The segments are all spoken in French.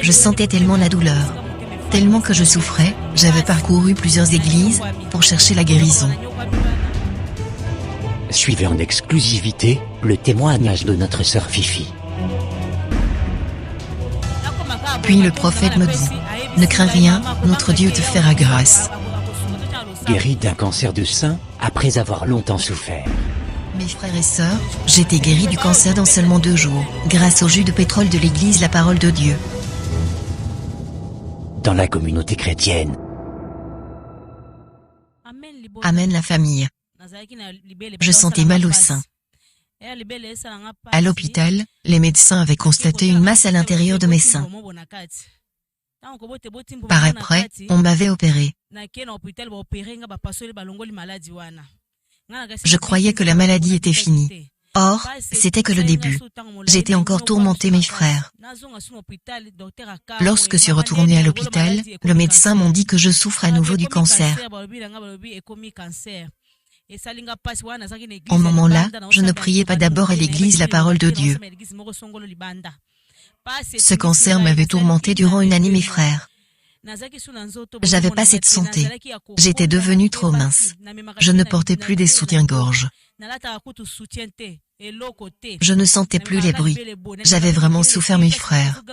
Je sentais tellement la douleur. Tellement que je souffrais, j'avais parcouru plusieurs églises pour chercher la guérison. Suivez en exclusivité le témoignage de notre sœur Fifi. Puis le prophète me dit, « Ne crains rien, notre Dieu te fera grâce. » Guéri d'un cancer du sein après avoir longtemps souffert. Mes frères et sœurs, j'étais guéri du cancer dans seulement 2 jours, grâce au jus de pétrole de l'église La Parole de Dieu. Dans la communauté chrétienne. Amen la famille. Je sentais mal au sein. À l'hôpital, les médecins avaient constaté une masse à l'intérieur de mes seins. Par après, on m'avait opéré. Je croyais que la maladie était finie. Or, c'était que le début. J'étais encore tourmenté mes frères. Lorsque je suis retourné à l'hôpital, le médecin m'a dit que je souffre à nouveau du cancer. En moment-là, je ne priais pas d'abord à l'église La Parole de Dieu. Ce cancer m'avait tourmenté durant 1 année mes frères. J'avais pas cette santé. J'étais devenu trop mince. Je ne portais plus des soutiens-gorge. Je ne sentais plus les bruits. J'avais vraiment souffert mes frères.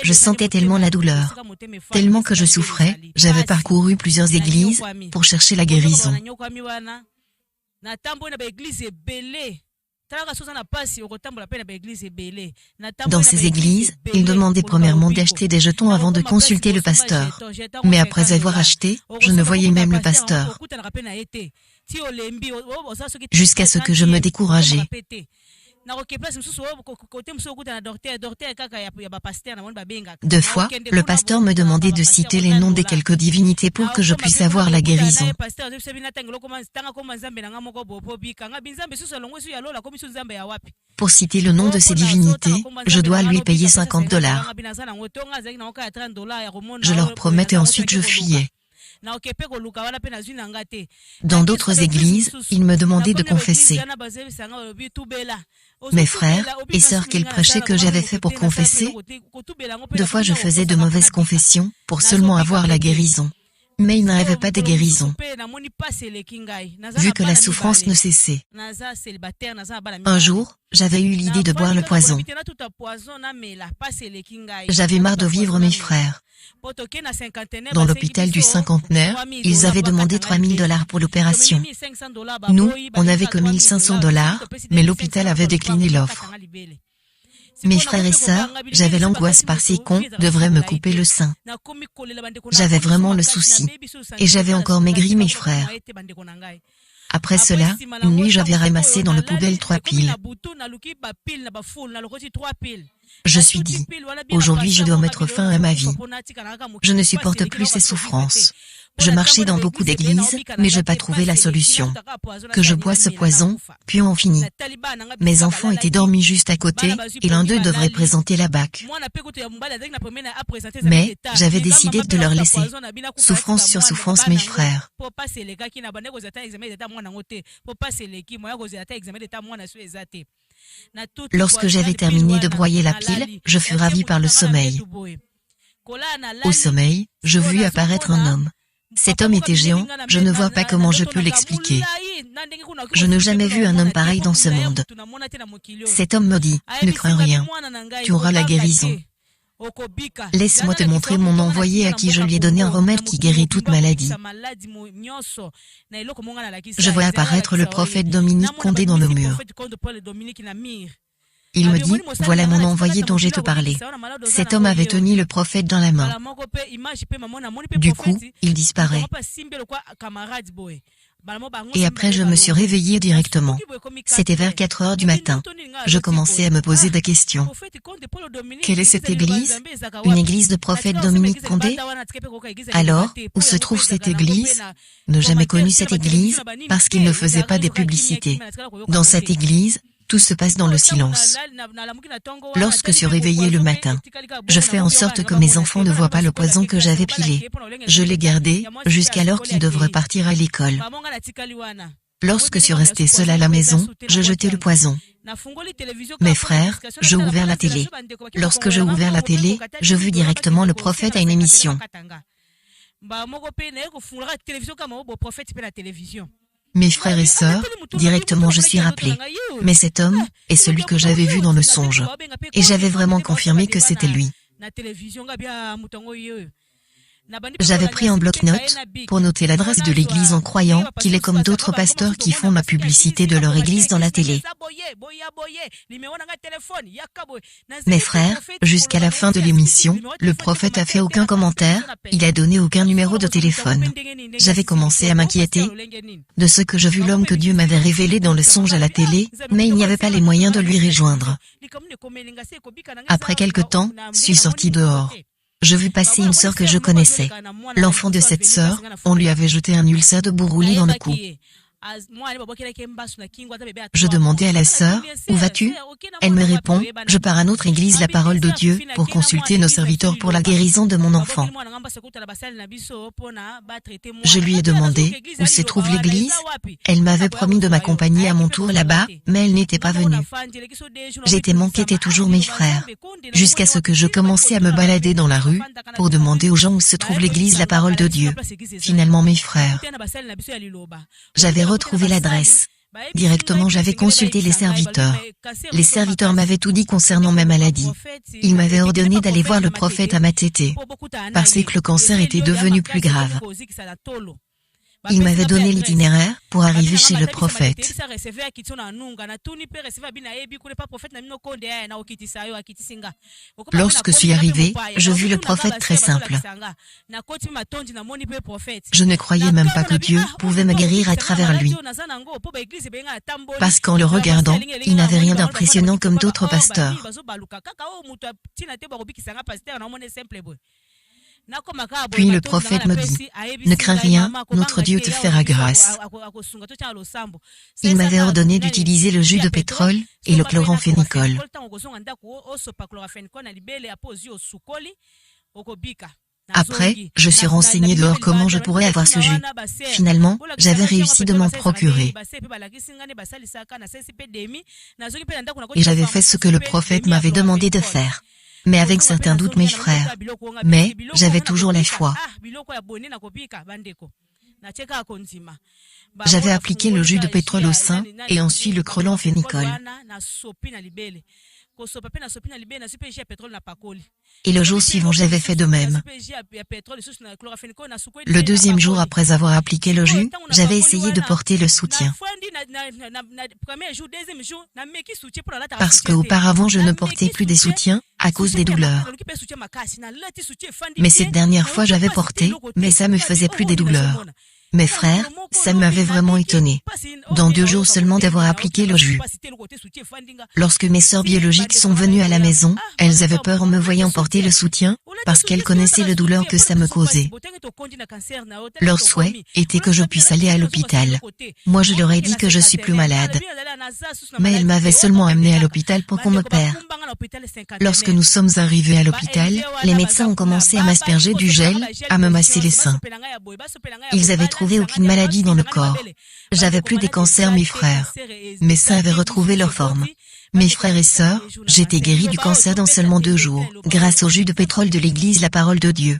Je sentais tellement la douleur. Tellement que je souffrais, j'avais parcouru plusieurs églises pour chercher la guérison. Dans ces églises, ils demandaient premièrement d'acheter des jetons avant de consulter le pasteur. Mais après avoir acheté, je ne voyais même le pasteur. Jusqu'à ce que je me décourageais. 2 fois, le pasteur me demandait de citer les noms des quelques divinités pour que je puisse avoir la guérison. Pour citer le nom de ces divinités, je dois lui payer $50. Je leur promettais ensuite je fuyais. Dans d'autres églises, ils me demandaient de confesser. Mes frères et sœurs qu'ils prêchaient que j'avais fait pour confesser, 2 fois je faisais de mauvaises confessions pour seulement avoir la guérison. Mais il n'arrivait pas de guérison, vu que la souffrance ne cessait. Un jour, j'avais eu l'idée de boire le poison. J'avais marre de vivre mes frères. Dans l'hôpital du cinquantenaire, ils avaient demandé $3000 pour l'opération. Nous, on n'avait que $1500, mais l'hôpital avait décliné l'offre. Mes frères et sœurs, j'avais l'angoisse par ces cons devraient me couper le sein. J'avais vraiment le souci. Et j'avais encore maigri mes frères. Après cela, une nuit j'avais ramassé dans le poubelle 3 piles. Je suis dit, aujourd'hui je dois mettre fin à ma vie. Je ne supporte plus ces souffrances. Je marchais dans beaucoup d'églises, mais je n'ai pas trouvé la solution. Que je bois ce poison, puis on finit. Mes enfants étaient dormis juste à côté, et l'un d'eux devrait présenter la BAC. Mais, j'avais décidé de leur laisser. Souffrance sur souffrance, mes frères. Lorsque j'avais terminé de broyer la pile, je fus ravi par le sommeil. Au sommeil, je vis apparaître un homme. Cet homme était géant, je ne vois pas comment je peux l'expliquer. Je n'ai jamais vu un homme pareil dans ce monde. Cet homme me dit, ne crains rien, tu auras la guérison. Laisse-moi te montrer mon envoyé à qui je lui ai donné un remède qui guérit toute maladie. Je vois apparaître le prophète Dominique Condé dans le mur. Il me dit, voilà mon envoyé dont j'ai te parlé. Cet homme avait tenu le prophète dans la main. Du coup, il disparaît. Et après je me suis réveillé directement. C'était vers 4 heures du matin. Je commençais à me poser des questions. Quelle est cette église? Une église de prophète Dominique Condé? Alors, où se trouve cette église? Ne jamais connu cette église, parce qu'il ne faisait pas des publicités. Dans cette église, tout se passe dans le silence. Lorsque je suis réveillé le matin, je fais en sorte que mes enfants ne voient pas le poison que j'avais pilé. Je l'ai gardé jusqu'à l'heure qu'ils devraient partir à l'école. Lorsque je suis resté seul à la maison, je jetais le poison. Mes frères, j'ai ouvert la télé. Lorsque j'ai ouvert la télé, je vis directement le prophète à une émission. Mes frères et sœurs, directement je suis rappelé. Mais cet homme est celui que j'avais vu dans le songe. Et j'avais vraiment confirmé que c'était lui. J'avais pris un bloc-notes pour noter l'adresse de l'église en croyant qu'il est comme d'autres pasteurs qui font ma publicité de leur église dans la télé. Mes frères, jusqu'à la fin de l'émission, le prophète a fait aucun commentaire, il a donné aucun numéro de téléphone. J'avais commencé à m'inquiéter de ce que je vis l'homme que Dieu m'avait révélé dans le songe à la télé, mais il n'y avait pas les moyens de lui rejoindre. Après quelque temps, je suis sorti dehors. Je vis passer une sœur que je connaissais. L'enfant de cette sœur, on lui avait jeté un ulcère de bourroulis dans le cou. Je demandais à la sœur, où vas-tu? Elle me répond, je pars à notre église La Parole de Dieu pour consulter nos serviteurs pour la guérison de mon enfant. Je lui ai demandé où se trouve l'église. Elle m'avait promis de m'accompagner à mon tour là-bas, mais elle n'était pas venue. J'étais m'inquiétais toujours mes frères, jusqu'à ce que je commençais à me balader dans la rue pour demander aux gens où se trouve l'église La Parole de Dieu. Finalement mes frères, j'avais retrouvé l'adresse. Directement j'avais consulté les serviteurs. Les serviteurs m'avaient tout dit concernant ma maladie. Ils m'avaient ordonné d'aller voir le prophète à Matete, parce que le cancer était devenu plus grave. Il m'avait donné l'itinéraire pour arriver chez le prophète. Lorsque je suis arrivé, je vis le prophète très simple. Je ne croyais même pas que Dieu pouvait me guérir à travers lui. Parce qu'en le regardant, il n'avait rien d'impressionnant comme d'autres pasteurs. Puis le prophète me dit, ne crains rien, notre Dieu te fera grâce. Il m'avait ordonné d'utiliser le jus de pétrole et le chloramphénicol. Après, je suis renseigné dehors comment je pourrais avoir ce jus. Finalement, j'avais réussi de m'en procurer. Et j'avais fait ce que le prophète m'avait demandé de faire. Mais avec certains doutes mes frères. Mais, j'avais toujours la foi. J'avais appliqué le jus de pétrole au sein, et ensuite le chloramphénicol. Et le jour suivant, j'avais fait de même. Le deuxième jour après avoir appliqué le jus, j'avais essayé de porter le soutien. Parce qu'auparavant, je ne portais plus des soutiens à cause des douleurs. Mais cette dernière fois, j'avais porté, mais ça me faisait plus des douleurs. Mes frères, ça m'avait vraiment étonné. Dans 2 jours seulement d'avoir appliqué le jus. Lorsque mes sœurs biologiques sont venues à la maison, elles avaient peur en me voyant porter le soutien, parce qu'elles connaissaient le douleur que ça me causait. Leur souhait était que je puisse aller à l'hôpital. Moi je leur ai dit que je suis plus malade. Mais elles m'avaient seulement amené à l'hôpital pour qu'on m'opère. Lorsque nous sommes arrivés à l'hôpital, les médecins ont commencé à m'asperger du gel, à me masser les seins. Ils avaient trouvé aucune maladie dans le corps. J'avais plus des cancers mes frères. Mes seins avaient retrouvé leur forme. Mes frères et sœurs, j'étais guéri du cancer dans seulement 2 jours, grâce au jus de pétrole de l'église La Parole de Dieu.